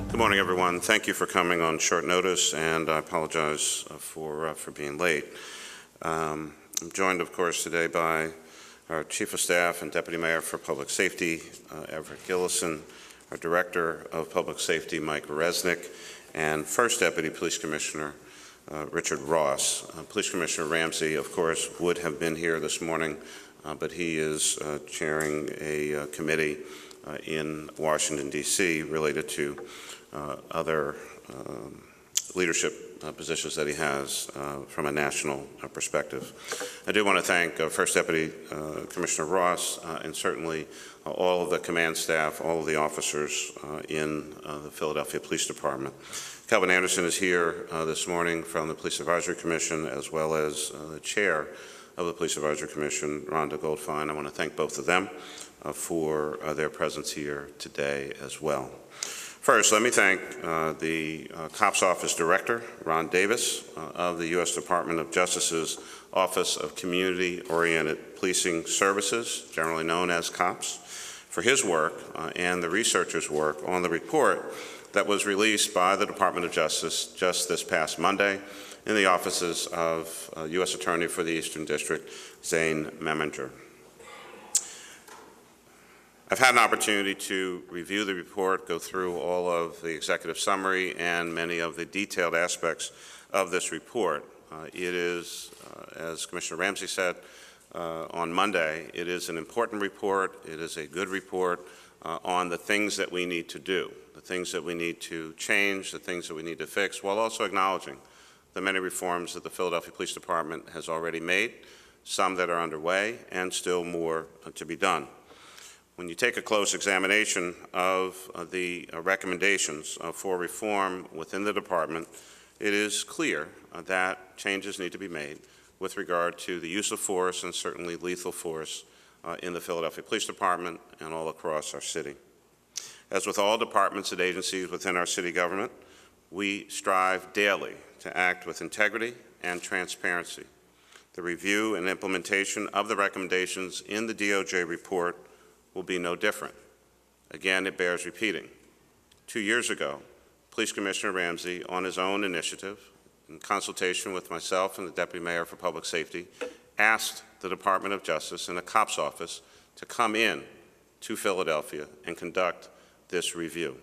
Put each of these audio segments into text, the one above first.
Good morning, everyone. Thank you for coming on short notice, and I apologize for being late. I'm joined, of course, today by our Chief of Staff and Deputy Mayor for Public Safety, Everett Gillison, our Director of Public Safety, Mike Resnick, and First Deputy Police Commissioner, Richard Ross. Police Commissioner Ramsey, of course, would have been here this morning, but he is chairing a committee in Washington, D.C. related to other leadership positions that he has from a national perspective. I do want to thank First Deputy Commissioner Ross and certainly all of the command staff, all of the officers in the Philadelphia Police Department. Calvin Anderson is here this morning from the Police Advisory Commission, as well as the chair of the Police Advisory Commission, Rhonda Goldfein. I want to thank both of them for their presence here today as well. First, let me thank the COPS Office Director, Ron Davis, of the U.S. Department of Justice's Office of Community-Oriented Policing Services, generally known as COPS, for his work and the researchers' work on the report that was released by the Department of Justice just this past Monday in the offices of U.S. Attorney for the Eastern District, Zane Meminger. I've had an opportunity to review the report, go through all of the executive summary and many of the detailed aspects of this report. It is, as Commissioner Ramsey said on Monday, it is an important report. It is a good report on the things that we need to do, the things that we need to change, the things that we need to fix, while also acknowledging the many reforms that the Philadelphia Police Department has already made, some that are underway, and still more to be done. When you take a close examination of the recommendations for reform within the department, it is clear that changes need to be made with regard to the use of force and certainly lethal force in the Philadelphia Police Department and all across our city. As with all departments and agencies within our city government, we strive daily to act with integrity and transparency. The review and implementation of the recommendations in the DOJ report will be no different. Again, it bears repeating. 2 years ago, Police Commissioner Ramsey, on his own initiative, in consultation with myself and the Deputy Mayor for Public Safety, asked the Department of Justice and the COPS office to come in to Philadelphia and conduct this review.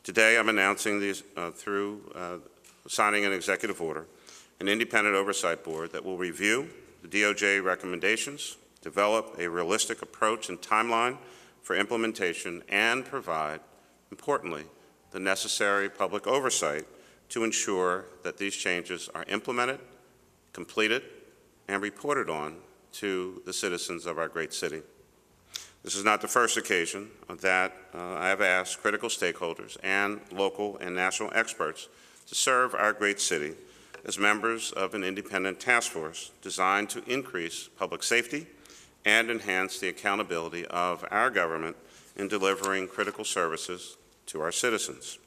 Today, I'm announcing these through signing an executive order, an independent oversight board that will review the DOJ recommendations, develop a realistic approach and timeline for implementation, and provide, importantly, the necessary public oversight to ensure that these changes are implemented, completed, and reported on to the citizens of our great city. This is not the first occasion that I have asked critical stakeholders and local and national experts to serve our great city as members of an independent task force designed to increase public safety and enhance the accountability of our government in delivering critical services to our citizens.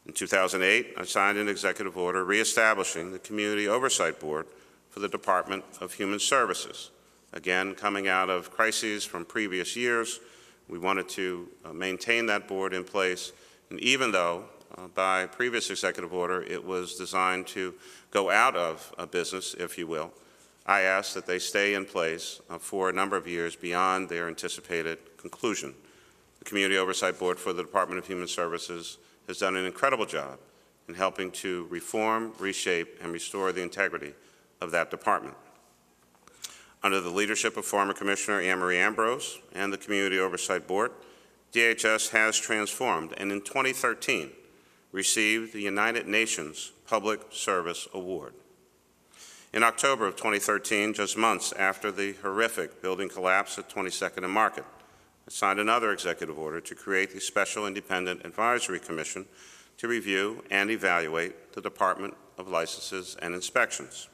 In 2008, I signed an executive order reestablishing the Community Oversight Board for the Department of Human Services. Again, coming out of crises from previous years, we wanted to maintain that board in place, and even though by previous executive order it was designed to go out of business, if you will, I ask that they stay in place for a number of years beyond their anticipated conclusion. The Community Oversight Board for the Department of Human Services has done an incredible job in helping to reform, reshape, and restore the integrity of that department. Under the leadership of former Commissioner Anne Marie Ambrose and the Community Oversight Board, DHS has transformed and in 2013 received the United Nations Public Service Award. In October of 2013, just months after the horrific building collapse at 22nd and Market, I signed another executive order to create the Special Independent Advisory Commission to review and evaluate the Department of Licenses and Inspections.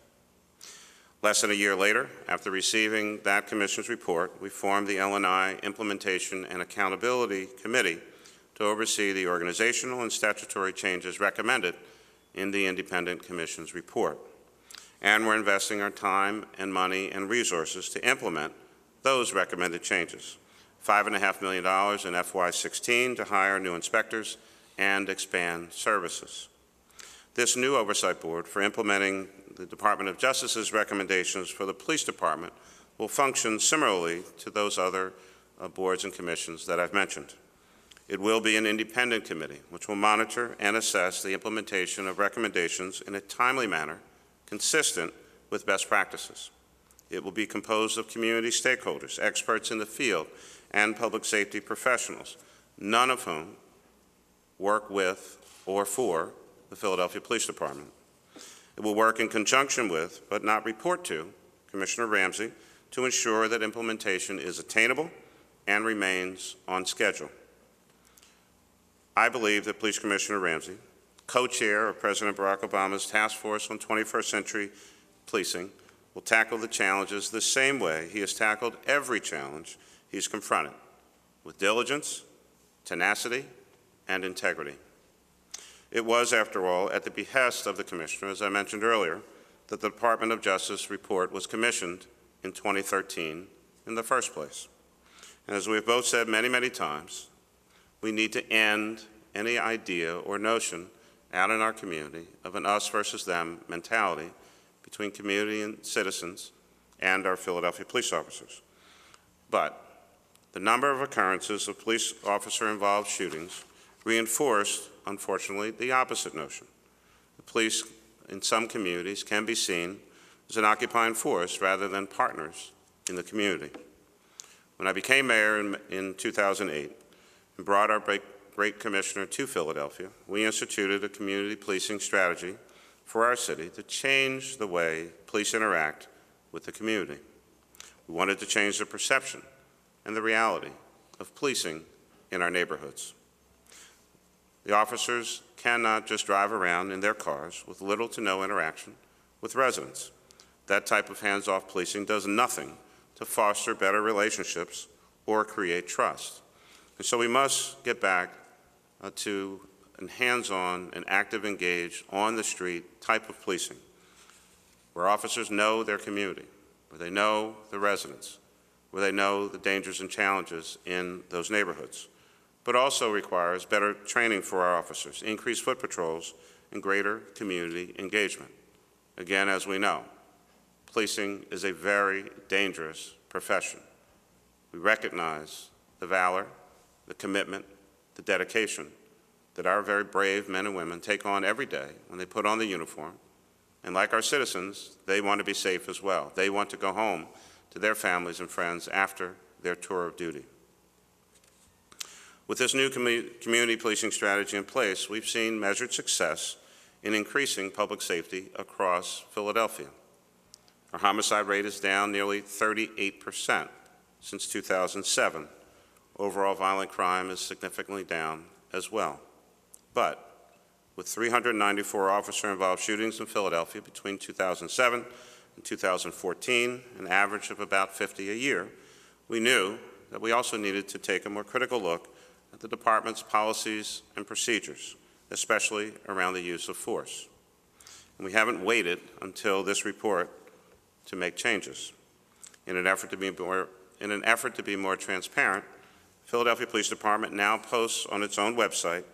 Less than a year later, after receiving that commission's report, we formed the L&I Implementation and Accountability Committee to oversee the organizational and statutory changes recommended in the Independent Commission's report. And we're investing our time and money and resources to implement those recommended changes. $5.5 million in FY16 to hire new inspectors and expand services. This new Oversight Board for implementing the Department of Justice's recommendations for the Police Department will function similarly to those other boards and commissions that I've mentioned. It will be an independent committee which will monitor and assess the implementation of recommendations in a timely manner consistent with best practices. It will be composed of community stakeholders, experts in the field, and public safety professionals, none of whom work with or for the Philadelphia Police Department. It will work in conjunction with, but not report to, Commissioner Ramsey to ensure that implementation is attainable and remains on schedule. I believe that Police Commissioner Ramsey, co-chair of President Barack Obama's Task Force on 21st Century Policing, will tackle the challenges the same way he has tackled every challenge he's confronted, with diligence, tenacity, and integrity. It was, after all, at the behest of the Commissioner, as I mentioned earlier, that the Department of Justice report was commissioned in 2013 in the first place. And as we have both said many, many times, we need to end any idea or notion out in our community of an us versus them mentality between community and citizens and our Philadelphia police officers. But the number of occurrences of police officer-involved shootings reinforced, unfortunately, the opposite notion. The police in some communities can be seen as an occupying force rather than partners in the community. When I became mayor in 2008 and brought our great commissioner to Philadelphia, we instituted a community policing strategy for our city to change the way police interact with the community. We wanted to change the perception and the reality of policing in our neighborhoods. The officers cannot just drive around in their cars with little to no interaction with residents. That type of hands-off policing does nothing to foster better relationships or create trust. And so we must get back to a hands-on and active, engaged, on-the-street type of policing, where officers know their community, where they know the residents, where they know the dangers and challenges in those neighborhoods, but also requires better training for our officers, increased foot patrols, and greater community engagement. Again, as we know, policing is a very dangerous profession. We recognize the valor, the commitment, the dedication that our very brave men and women take on every day when they put on the uniform. And like our citizens, they want to be safe as well. They want to go home to their families and friends after their tour of duty. With this new community policing strategy in place, we've seen measured success in increasing public safety across Philadelphia. Our homicide rate is down nearly 38% since 2007. Overall violent crime is significantly down as well. But with 394 officer-involved shootings in Philadelphia between 2007 and 2014, an average of about 50 a year, we knew that we also needed to take a more critical look at the department's policies and procedures, especially around the use of force. And we haven't waited until this report to make changes. In an effort to be more transparent, Philadelphia Police Department now posts on its own website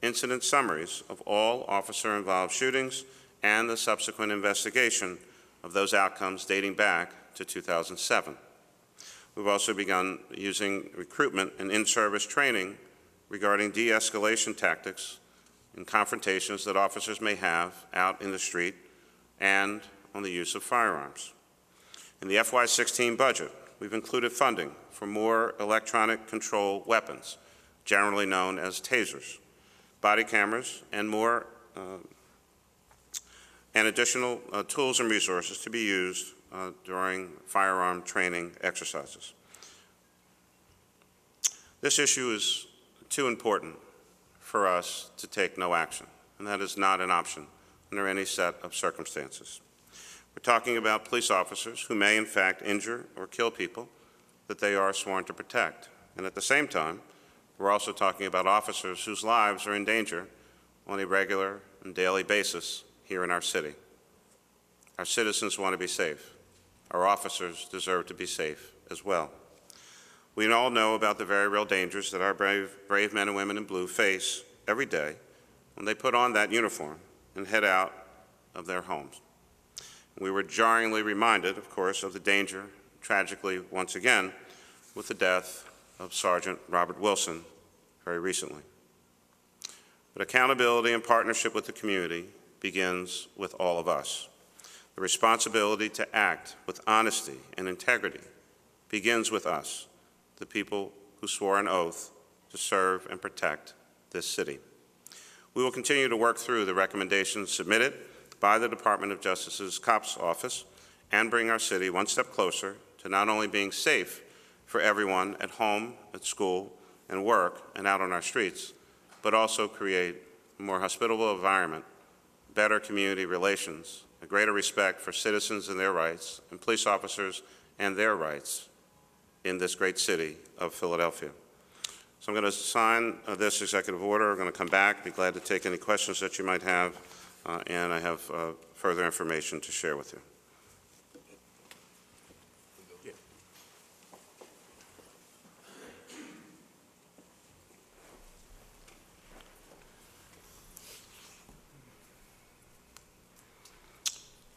incident summaries of all officer-involved shootings and the subsequent investigation of those outcomes dating back to 2007. We've also begun using recruitment and in-service training regarding de-escalation tactics and confrontations that officers may have out in the street and on the use of firearms. In the FY16 budget, we've included funding for more electronic control weapons, generally known as tasers, body cameras, and more and additional tools and resources to be used during firearm training exercises. This issue is too important for us to take no action, and that is not an option under any set of circumstances. We're talking about police officers who may in fact injure or kill people that they are sworn to protect. And at the same time, we're also talking about officers whose lives are in danger on a regular and daily basis here in our city. Our citizens want to be safe. Our officers deserve to be safe as well. We all know about the very real dangers that our brave men and women in blue face every day when they put on that uniform and head out of their homes. We were jarringly reminded, of course, of the danger, tragically once again, with the death of Sergeant Robert Wilson very recently. But accountability and partnership with the community begins with all of us. The responsibility to act with honesty and integrity begins with us, the people who swore an oath to serve and protect this city. We will continue to work through the recommendations submitted by the Department of Justice's COPS office and bring our city one step closer to not only being safe for everyone at home, at school, and work, and out on our streets, but also create a more hospitable environment, better community relations, a greater respect for citizens and their rights, and police officers and their rights in this great city of Philadelphia. So I'm going to sign this executive order. I'm going to come back, be glad to take any questions that you might have, and I have further information to share with you.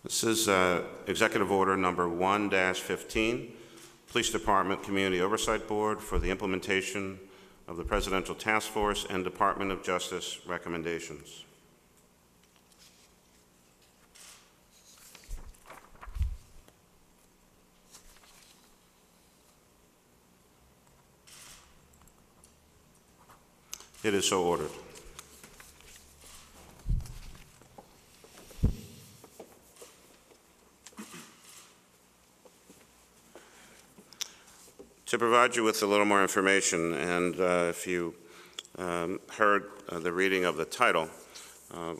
This is Executive Order number 1-15, Police Department Community Oversight Board for the implementation of the Presidential Task Force and Department of Justice recommendations. It is so ordered. To provide you with a little more information, and if you heard the reading of the title,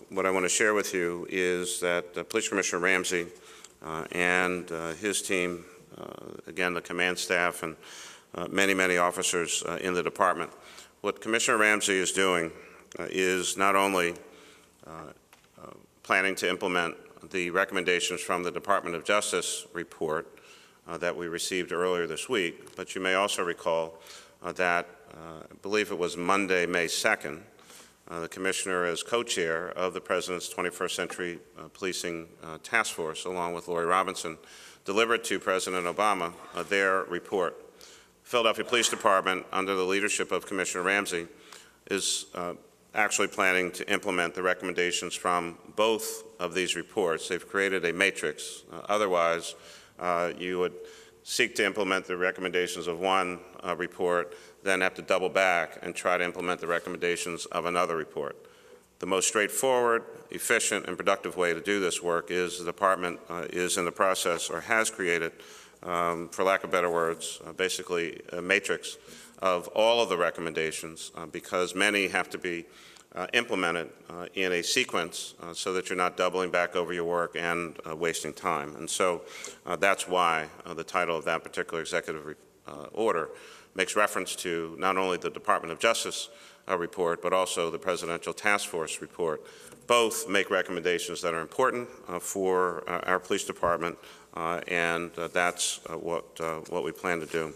what I want to share with you is that Police Commissioner Ramsey and his team, again, the command staff and many, many officers in the department, what Commissioner Ramsey is doing is not only planning to implement the recommendations from the Department of Justice report that we received earlier this week, but you may also recall that I believe it was Monday, May 2nd, the Commissioner, as co-chair of the President's 21st Century Policing Task Force, along with Lori Robinson, delivered to President Obama their report. The Philadelphia Police Department, under the leadership of Commissioner Ramsey, is actually planning to implement the recommendations from both of these reports. They've created a matrix. Otherwise, you would seek to implement the recommendations of one report, then have to double back and try to implement the recommendations of another report. The most straightforward, efficient, and productive way to do this work is the department is in the process, or has created, for lack of better words, basically a matrix of all of the recommendations, because many have to be implemented in a sequence so that you're not doubling back over your work and wasting time. And so that's why the title of that particular executive order makes reference to not only the Department of Justice report, but also the Presidential Task Force report. Both make recommendations that are important for our police department, and that's what we plan to do.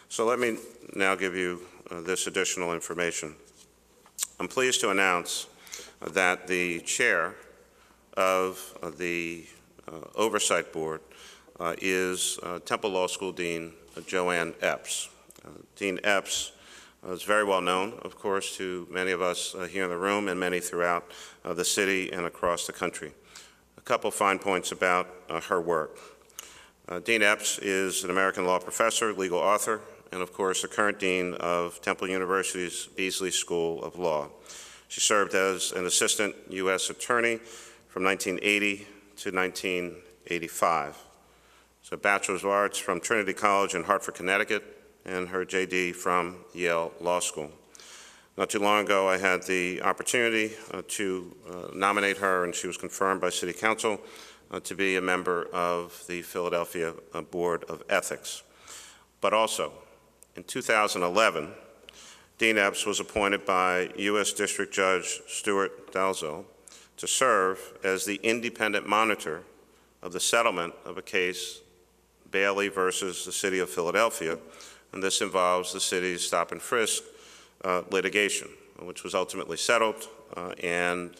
So let me now give you this additional information. I'm pleased to announce that the chair of the Oversight Board is Temple Law School Dean Joanne Epps. Dean Epps is very well known, of course, to many of us here in the room and many throughout the city and across the country. A couple fine points about her work. Dean Epps is an American law professor, legal author, and of course the current dean of Temple University's Beasley School of Law. She served as an assistant U.S. attorney from 1980 to 1985. So a Bachelor's of Arts from Trinity College in Hartford, Connecticut, and her JD from Yale Law School. Not too long ago, I had the opportunity to nominate her, and she was confirmed by City Council to be a member of the Philadelphia Board of Ethics. But also, in 2011, Dean Epps was appointed by U.S. District Judge Stuart Dalzell to serve as the independent monitor of the settlement of a case, Bailey versus the City of Philadelphia, and this involves the city's stop and frisk litigation, which was ultimately settled and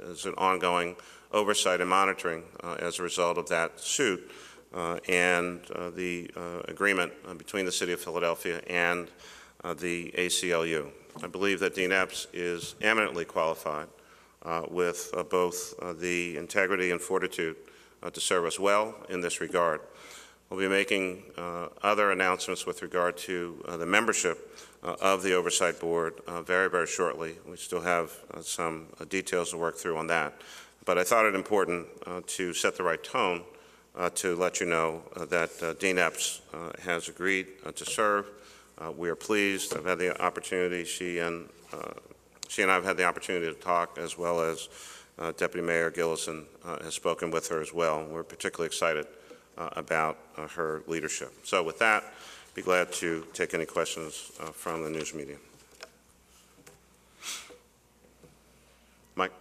is an ongoing oversight and monitoring as a result of that suit and the agreement between the City of Philadelphia and the ACLU. I believe that Dean Epps is eminently qualified with both the integrity and fortitude to serve us well in this regard. We'll be making other announcements with regard to the membership of the Oversight Board very, very shortly. We still have some details to work through on that. But I thought it important to set the right tone to let you know that Dean Epps has agreed to serve. We are pleased. I've had the opportunity, she and I have had the opportunity to talk, as well as Deputy Mayor Gillison has spoken with her as well. We're particularly excited about her leadership. So with that, be glad to take any questions from the news media. Mike?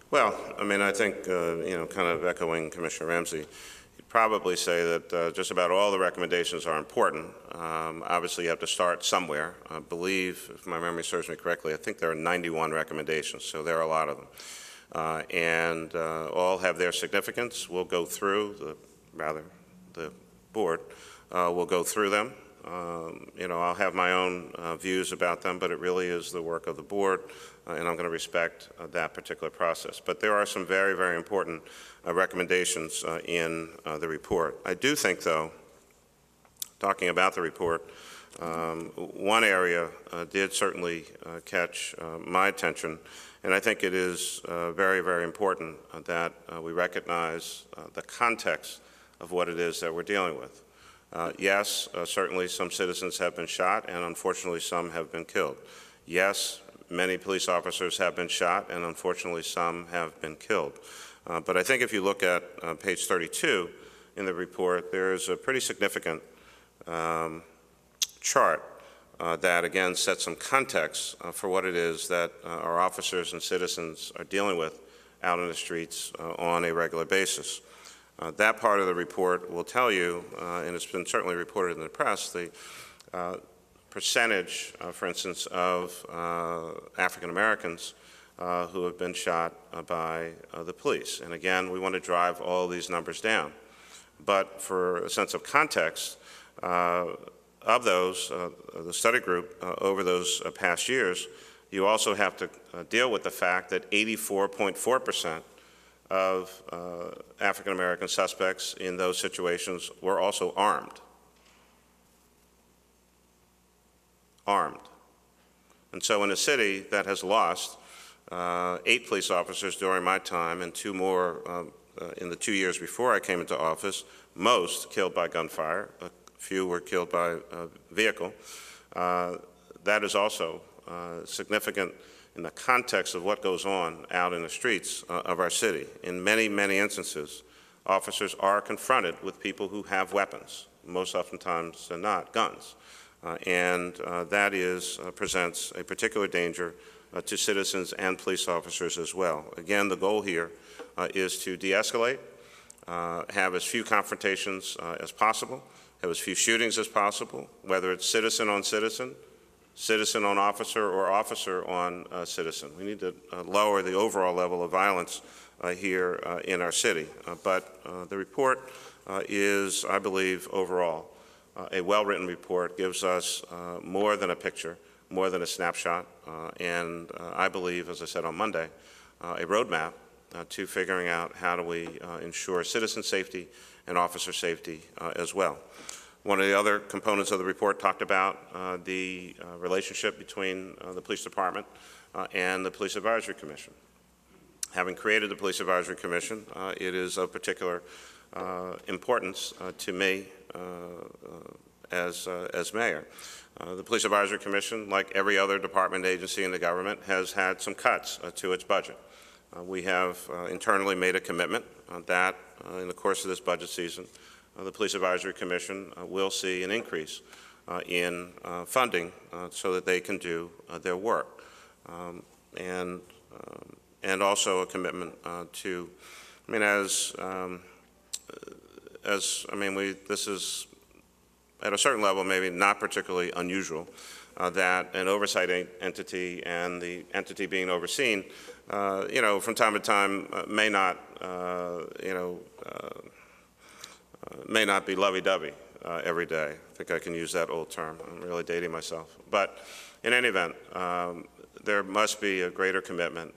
Well, I mean, I think, kind of echoing Commissioner Ramsey, you'd probably say that just about all the recommendations are important. Obviously, you have to start somewhere. I believe, if my memory serves me correctly, I think there are 91 recommendations, so there are a lot of them. And all have their significance. We'll go through, the board will go through them. I'll have my own views about them, but it really is the work of the board, and I'm going to respect that particular process. But there are some very, very important recommendations in the report. I do think, though, talking about the report, one area did certainly catch my attention, and I think it is very, very important that we recognize the context of what it is that we're dealing with. Yes, certainly some citizens have been shot, and unfortunately some have been killed. Yes, many police officers have been shot, and unfortunately some have been killed. But I think if you look at page 32 in the report, there is a pretty significant chart that, again, sets some context for what it is that our officers and citizens are dealing with out in the streets on a regular basis. That part of the report will tell you, and it's been certainly reported in the press, the percentage, for instance, of African Americans who have been shot by the police. And again, we want to drive all these numbers down. But for a sense of context, of those, the study group over those past years, you also have to deal with the fact that 84.4% of African American suspects in those situations were also armed. And so in a city that has lost 8 police officers during my time and 2 more in the 2 years before I came into office, most killed by gunfire, a few were killed by vehicle, that is also significant in the context of what goes on out in the streets of our city. In many, many instances, officers are confronted with people who have weapons, most oftentimes than not, guns. And that presents a particular danger to citizens and police officers as well. Again, the goal here is to de-escalate, have as few confrontations as possible, have as few shootings as possible, whether it's citizen on citizen, citizen on officer, or officer on citizen. We need to lower the overall level of violence here in our city. But the report is, I believe, overall, a well-written report, gives us more than a picture, more than a snapshot, and I believe, as I said on Monday, a roadmap to figuring out how do we ensure citizen safety and officer safety as well. One of the other components of the report talked about the relationship between the police department and the Police Advisory Commission. Having created the Police Advisory Commission, it is of particular importance to me as mayor. The Police Advisory Commission, like every other department agency in the government, has had some cuts to its budget. We have internally made a commitment that in the course of this budget season, the Police Advisory Commission will see an increase in funding so that they can do their work. And also a commitment to, I mean, this is at a certain level maybe not particularly unusual that an oversight entity and the entity being overseen, from time to time may not be lovey-dovey every day. I think I can use that old term. I'm really dating myself. But in any event, there must be a greater commitment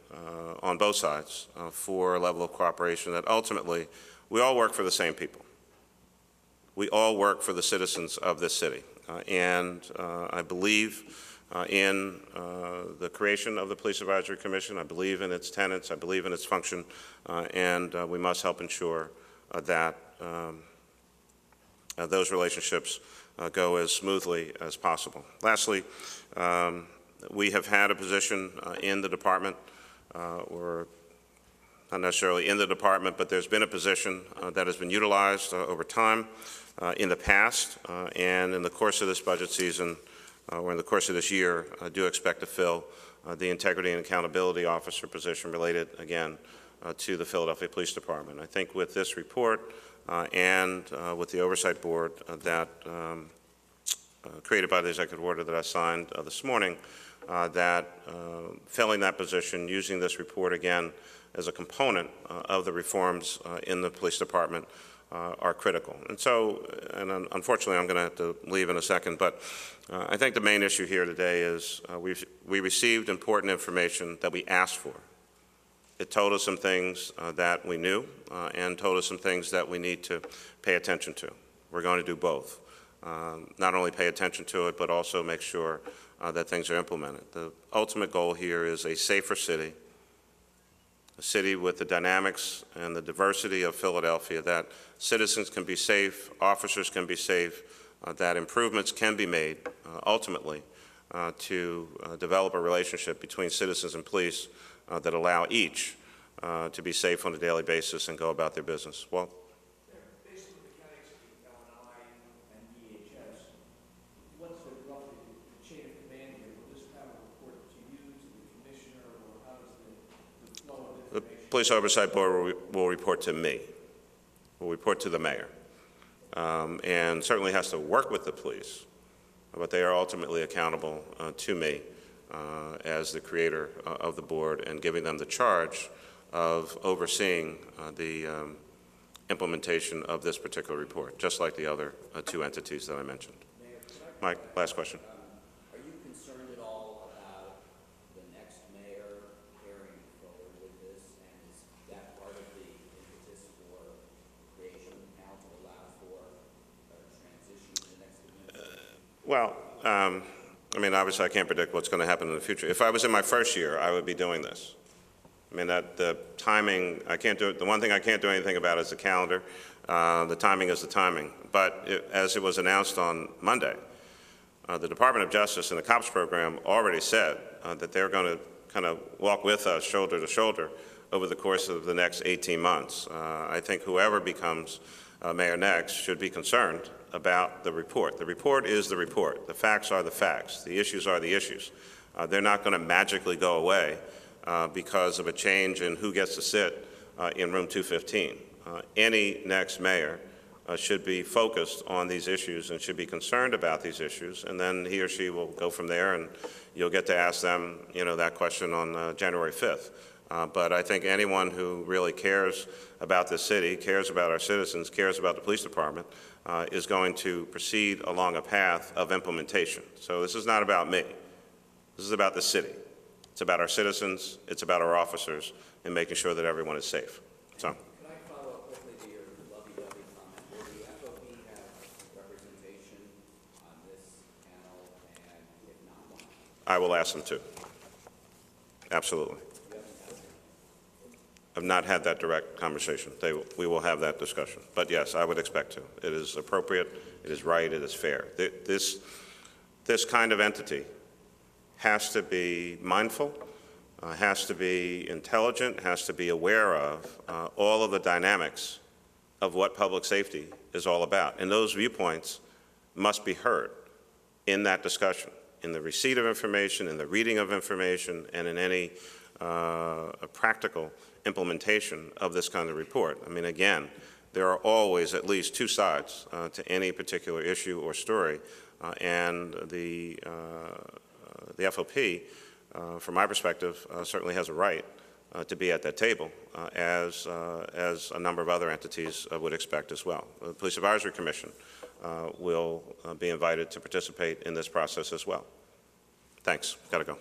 on both sides for a level of cooperation that ultimately we all work for the same people. We all work for the citizens of this city. I believe in the creation of the Police Advisory Commission. I believe in its tenets. I believe in its function. And we must help ensure that those relationships go as smoothly as possible. Lastly, we have had a position in the department, or not necessarily in the department, but there's been a position that has been utilized over time in the past, and in the course of this budget season, or in the course of this year, I do expect to fill the Integrity and Accountability Officer position related, again, to the Philadelphia Police Department. I think with this report and with the Oversight Board that created by the executive order that I signed this morning, that filling that position, using this report again as a component of the reforms in the police department are critical. And so, unfortunately I'm going to have to leave in a second, but I think the main issue here today is we received important information that we asked for. It told us some things that we knew and told us some things that we need to pay attention to. We're going to do both. Not only pay attention to it, but also make sure that things are implemented. The ultimate goal here is a safer city, a city with the dynamics and the diversity of Philadelphia, that citizens can be safe, officers can be safe, that improvements can be made ultimately to develop a relationship between citizens and police that allow each to be safe on a daily basis and go about their business. Well, based on the mechanics of the LNI and DHS, what's the roughly chain of command here? Will this have a report to you, to the commissioner, or how does the flow of information? the Police Oversight Board will report to me, will report to the mayor, and certainly has to work with the police, but they are ultimately accountable to me as the creator of the board and giving them the charge of overseeing the implementation of this particular report, just like the other two entities that I mentioned. Mike, last question. Are you concerned at all about the next mayor carrying forward with this, and is that part of the impetus for creation of the council to allow for a transition to the next administration? Well, I mean, obviously I can't predict what's going to happen in the future. If I was in my first year, I would be doing this. I mean, the timing, I can't do it. The one thing I can't do anything about is the calendar. The timing is the timing. But as it was announced on Monday, the Department of Justice and the COPS program already said that they're going to kind of walk with us shoulder to shoulder over the course of the next 18 months. I think whoever becomes mayor next should be concerned about the report. The report is the report. The facts are the facts. The issues are the issues. They're not going to magically go away because of a change in who gets to sit in room 215. Any next mayor should be focused on these issues and should be concerned about these issues, and then he or she will go from there, and you'll get to ask them, that question on January 5th. But I think anyone who really cares about this city, cares about our citizens, cares about the police department, is going to proceed along a path of implementation. So this is not about me. This is about the city. It's about our citizens. It's about our officers and making sure that everyone is safe. So. Can I follow up quickly to your lovey-dovey comment? Will the FOP have representation on this panel, and if not, why? I will ask them to. Absolutely. I've not had that direct conversation. We will have that discussion. But yes, I would expect to. It is appropriate, it is right, it is fair. This kind of entity has to be mindful, has to be intelligent, has to be aware of all of the dynamics of what public safety is all about. And those viewpoints must be heard. in that discussion, in the receipt of information, in the reading of information, and in any practical implementation of this kind of report. I mean, again, there are always at least two sides to any particular issue or story, and the FOP, from my perspective, certainly has a right to be at that table, as a number of other entities would expect as well. The Police Advisory Commission will be invited to participate in this process as well. Thanks. Got to go.